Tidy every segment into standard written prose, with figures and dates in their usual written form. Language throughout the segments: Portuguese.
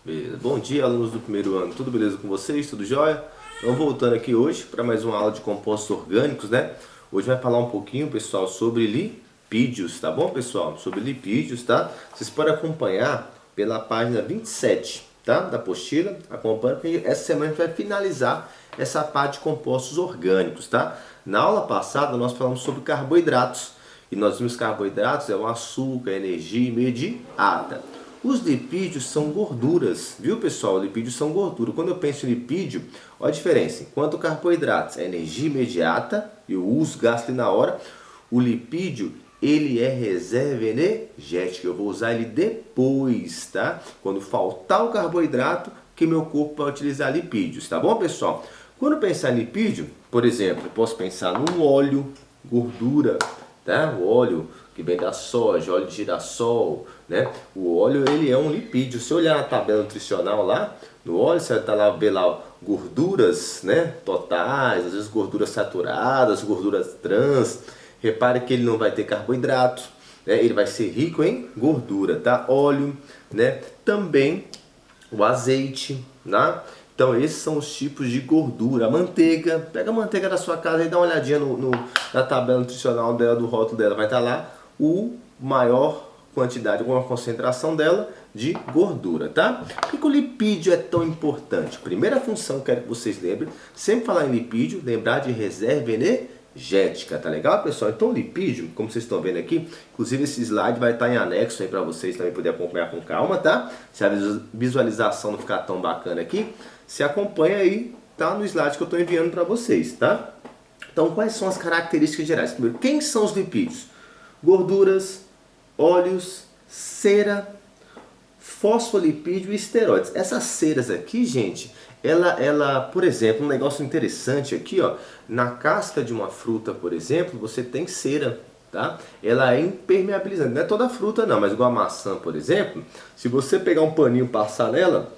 Beleza. Bom dia, alunos do primeiro ano. Tudo beleza com vocês? Tudo jóia? Então, voltando aqui hoje para mais uma aula de compostos orgânicos, né? Hoje vai falar um pouquinho, pessoal, sobre lipídios, tá bom, pessoal? Sobre lipídios, tá? Vocês podem acompanhar pela página 27, tá? Da apostila. Acompanha, porque essa semana a gente vai finalizar essa parte de compostos orgânicos, tá? Na aula passada nós falamos sobre carboidratos. E nós vimos que carboidratos é o açúcar, energia imediata. Os lipídios são gorduras, viu, pessoal? Lipídios são gordura. Quando eu penso em lipídio, olha a diferença. Enquanto carboidratos é energia imediata, eu uso, gasto ali na hora, o lipídio, ele é reserva energética. Eu vou usar ele depois, tá? Quando faltar o carboidrato, que meu corpo vai utilizar lipídios, tá bom, pessoal? Quando pensar em lipídio, por exemplo, eu posso pensar num óleo, gordura, tá? O óleo que vem da soja, óleo de girassol, né? O óleo, ele é um lipídio. Se olhar na tabela nutricional lá, no óleo, você vai estar lá, ver lá gorduras, né? Totais, às vezes gorduras saturadas, gorduras trans. Repare que ele não vai ter carboidrato, né? Ele vai ser rico em gordura, tá? Óleo, né? Também o azeite, né? Então esses são os tipos de gordura. A manteiga, pega a manteiga da sua casa e dá uma olhadinha na tabela nutricional dela, do rótulo dela, vai estar lá o maior quantidade, uma concentração dela de gordura, tá? Por que o lipídio é tão importante? Primeira função, quero que vocês lembrem, sempre falar em lipídio, lembrar de reserva energética, tá legal, pessoal? Então o lipídio, como vocês estão vendo aqui, inclusive esse slide vai estar em anexo aí para vocês também poderem acompanhar com calma, tá? Se a visualização não ficar tão bacana aqui, se acompanha aí, tá no slide que eu estou enviando para vocês, tá? Então quais são as características gerais? Primeiro, quem são os lipídios? Gorduras, óleos, cera, fosfolipídio e esteroides. Essas ceras aqui, gente, ela, por exemplo, um negócio interessante aqui, ó, na casca de uma fruta, por exemplo, você tem cera, tá? Ela é impermeabilizante. Não é toda fruta não, mas igual a maçã, por exemplo, se você pegar um paninho e passar nela,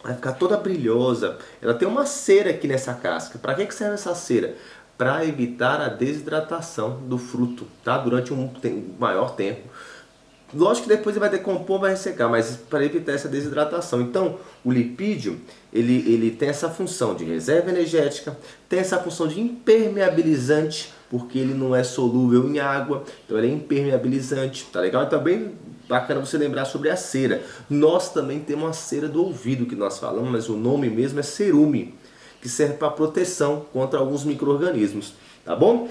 vai ficar toda brilhosa. Ela tem uma cera aqui nessa casca. Para que serve essa cera? Para evitar a desidratação do fruto, tá? Durante um maior tempo. Lógico que depois ele vai decompor, vai ressecar, mas para evitar essa desidratação. Então, o lipídio, ele tem essa função de reserva energética, tem essa função de impermeabilizante, porque ele não é solúvel em água, então ele é impermeabilizante, tá legal? Então é bem bacana você lembrar sobre a cera. Nós também temos uma cera do ouvido que nós falamos, mas o nome mesmo é cerume, que serve para proteção contra alguns micro-organismos, tá bom?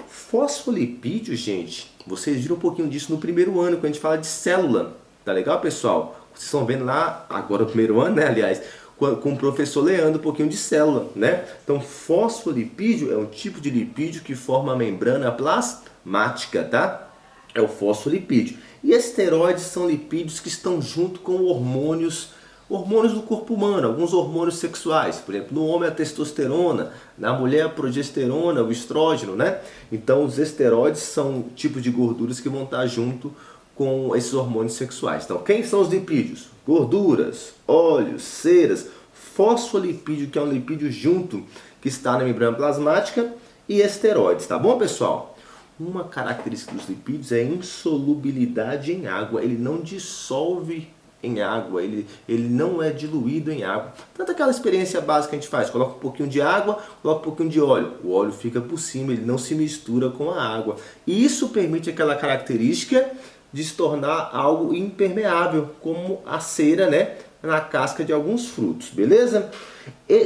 Fosfolipídio, gente, vocês viram um pouquinho disso no primeiro ano, quando a gente fala de célula, tá legal, pessoal? Vocês estão vendo lá, agora o primeiro ano, né, aliás, com o professor Leandro, um pouquinho de célula, né? Então, fosfolipídio é um tipo de lipídio que forma a membrana plasmática, tá? É o fosfolipídio. E esteroides são lipídios que estão junto com hormônios do corpo humano, alguns hormônios sexuais. Por exemplo, no homem a testosterona, na mulher a progesterona, o estrógeno, né? Então os esteroides são tipos de gorduras que vão estar junto com esses hormônios sexuais. Então quem são os lipídios? Gorduras, óleos, ceras, fosfolipídio, que é um lipídio junto que está na membrana plasmática, e esteroides, tá bom, pessoal? Uma característica dos lipídios é a insolubilidade em água. Ele não dissolve em água, ele não é diluído em água. Tanto aquela experiência básica que a gente faz, coloca um pouquinho de água, coloca um pouquinho de óleo. O óleo fica por cima, ele não se mistura com a água. E isso permite aquela característica de se tornar algo impermeável, como a cera, né, na casca de alguns frutos, beleza?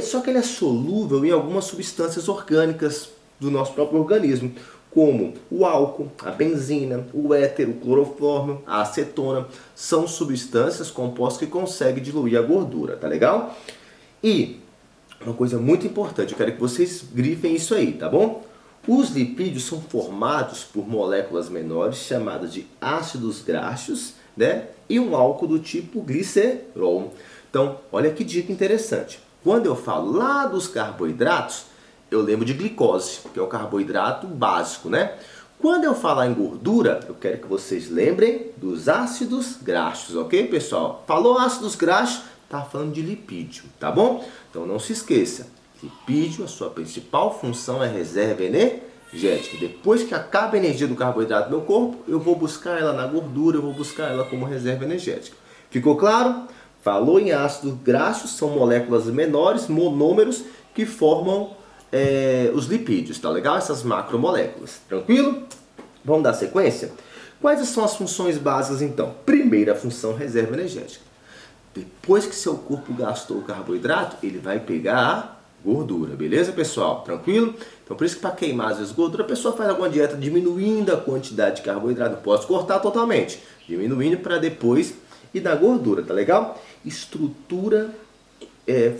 Só que ele é solúvel em algumas substâncias orgânicas do nosso próprio organismo, como o álcool, a benzina, o éter, o clorofórmio, a acetona, são substâncias compostas que conseguem diluir a gordura, tá legal? E uma coisa muito importante, eu quero que vocês grifem isso aí, tá bom? Os lipídios são formados por moléculas menores chamadas de ácidos graxos, né? E um álcool do tipo glicerol. Então, olha que dica interessante. Quando eu falo lá dos carboidratos, eu lembro de glicose, que é o carboidrato básico, né? Quando eu falar em gordura, eu quero que vocês lembrem dos ácidos graxos, ok, pessoal? Falou ácidos graxos, tá falando de lipídio, tá bom? Então não se esqueça, lipídio, a sua principal função é reserva energética. Depois que acaba a energia do carboidrato no meu corpo, eu vou buscar ela na gordura, eu vou buscar ela como reserva energética. Ficou claro? Falou em ácidos graxos, são moléculas menores, monômeros, que formam os lipídios, tá legal? Essas macromoléculas, tranquilo? Vamos dar sequência? Quais são as funções básicas então? Primeira função, reserva energética. Depois que seu corpo gastou o carboidrato, ele vai pegar a gordura, beleza, pessoal? Tranquilo? Então, por isso que para queimar às vezes gordura, a pessoa faz alguma dieta diminuindo a quantidade de carboidrato. Não posso cortar totalmente, diminuindo para depois ir na gordura, tá legal? Estrutura,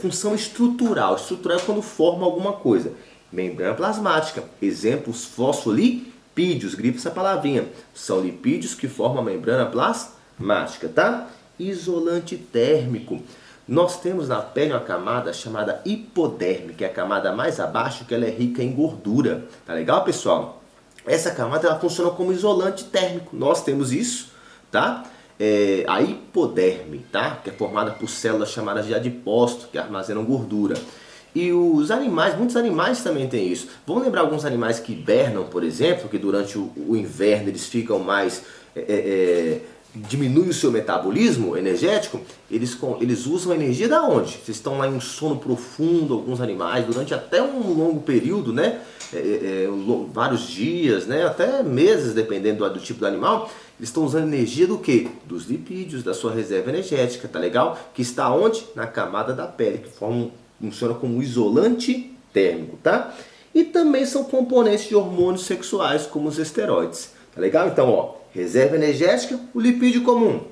função estrutural. Estrutural é quando forma alguma coisa. Membrana plasmática, exemplos, fosfolipídios, grifa essa palavrinha. São lipídios que formam a membrana plasmática, tá? Isolante térmico. Nós temos na pele uma camada chamada hipodérmica, que é a camada mais abaixo, que ela é rica em gordura. Tá legal, pessoal? Essa camada ela funciona como isolante térmico. Nós temos isso, tá? A hipoderme, tá? Que é formada por células chamadas de adipócito, que armazenam gordura. E os animais, muitos animais também têm isso. Vamos lembrar alguns animais que hibernam, por exemplo, que durante o inverno eles ficam mais... diminui o seu metabolismo energético, eles usam a energia da onde? Vocês estão lá em um sono profundo, alguns animais, durante até um longo período, né? Vários dias, né? Até meses, dependendo do tipo do animal, eles estão usando energia do quê? Dos lipídios, da sua reserva energética, tá legal? Que está onde? Na camada da pele, que funciona como um isolante térmico, tá? E também são componentes de hormônios sexuais, como os esteroides, tá legal? Então, ó, reserva energética, o lipídio comum.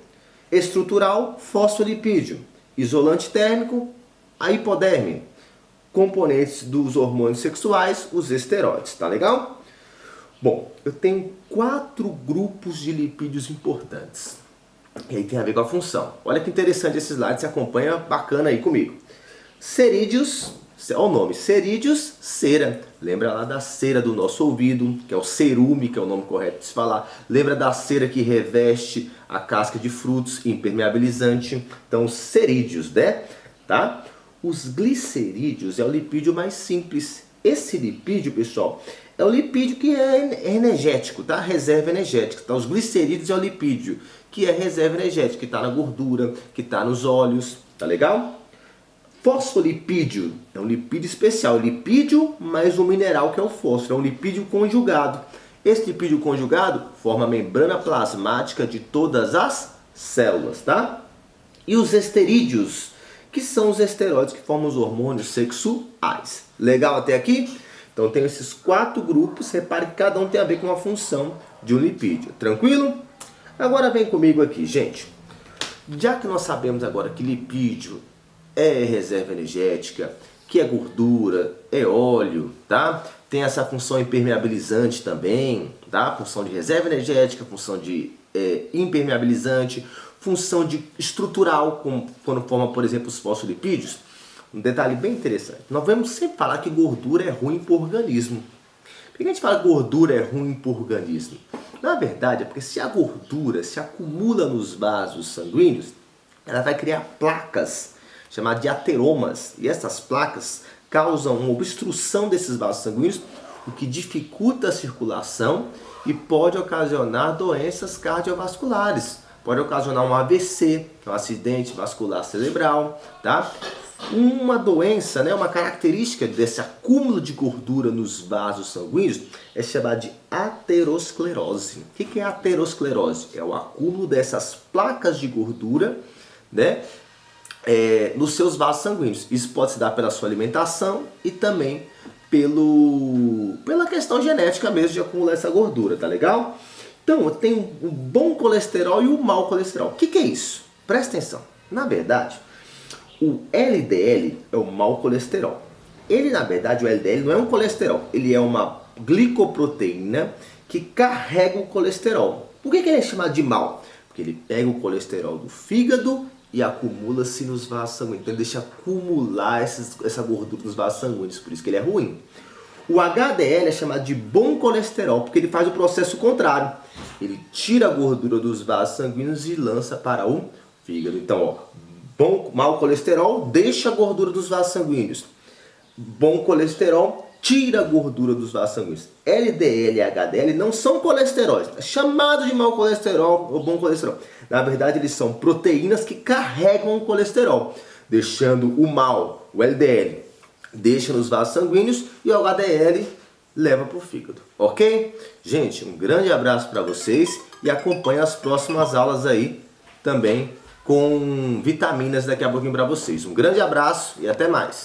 Estrutural, fosfolipídio. Isolante térmico, a hipoderme. Componentes dos hormônios sexuais, os esteroides. Tá legal? Bom, eu tenho 4 grupos de lipídios importantes. E aí tem a ver com a função. Olha que interessante esse slide, se acompanha bacana aí comigo. Cerídeos, olha o nome, cerídeos, cera. Lembra lá da cera do nosso ouvido, que é o cerume, que é o nome correto de se falar. Lembra da cera que reveste a casca de frutos, impermeabilizante. Então, cerídeos, né? Tá? Os glicerídeos é o lipídio mais simples. Esse lipídio, pessoal, é o lipídio que é energético, tá? Reserva energética. Tá? Os glicerídeos é o lipídio que é reserva energética, que está na gordura, que está nos óleos. Tá legal? Fosfolipídio é um lipídio especial, lipídio mais um mineral que é o fósforo, é um lipídio conjugado. Esse lipídio conjugado forma a membrana plasmática de todas as células, tá? E os esterídeos, que são os esteroides que formam os hormônios sexuais. Legal até aqui? Então tem esses 4 grupos, repare que cada um tem a ver com a função de um lipídio, tranquilo? Agora vem comigo aqui, gente. Já que nós sabemos agora que lipídio é reserva energética, que é gordura, é óleo, tá? Tem essa função impermeabilizante também, tá? Função de reserva energética, função de impermeabilizante, função de estrutural, quando forma, por exemplo, os fosfolipídios. Um detalhe bem interessante. Nós vamos sempre falar que gordura é ruim para o organismo. Por que a gente fala que gordura é ruim para o organismo? Na verdade, é porque se a gordura se acumula nos vasos sanguíneos, ela vai criar placas chamadas de ateromas, e essas placas causam uma obstrução desses vasos sanguíneos, o que dificulta a circulação e pode ocasionar doenças cardiovasculares. Pode ocasionar um AVC, que é um acidente vascular cerebral, tá? Uma doença, né, uma característica desse acúmulo de gordura nos vasos sanguíneos é chamada de aterosclerose. O que é aterosclerose? É o acúmulo dessas placas de gordura, né, nos seus vasos sanguíneos. Isso pode se dar pela sua alimentação e também pela questão genética mesmo de acumular essa gordura, tá legal? Então, tem o bom colesterol e o mau colesterol. O que é isso? Presta atenção. Na verdade, o LDL é o mau colesterol. Ele, na verdade, o LDL não é um colesterol. Ele é uma glicoproteína que carrega o colesterol. Por que ele é chamado de mau? Porque ele pega o colesterol do fígado e acumula-se nos vasos sanguíneos. Então, ele deixa acumular essa gordura nos vasos sanguíneos. Por isso que ele é ruim. O HDL é chamado de bom colesterol, porque ele faz o processo contrário. Ele tira a gordura dos vasos sanguíneos e lança para o fígado. Então, mau colesterol deixa a gordura dos vasos sanguíneos. Bom colesterol tira a gordura dos vasos sanguíneos. LDL e HDL não são colesteróis, é chamado de mau colesterol ou bom colesterol. Na verdade, eles são proteínas que carregam o colesterol, deixando o mal, o LDL, deixa nos vasos sanguíneos e o HDL leva para o fígado, ok? Gente, um grande abraço para vocês e acompanhe as próximas aulas aí também com vitaminas daqui a pouquinho para vocês. Um grande abraço e até mais!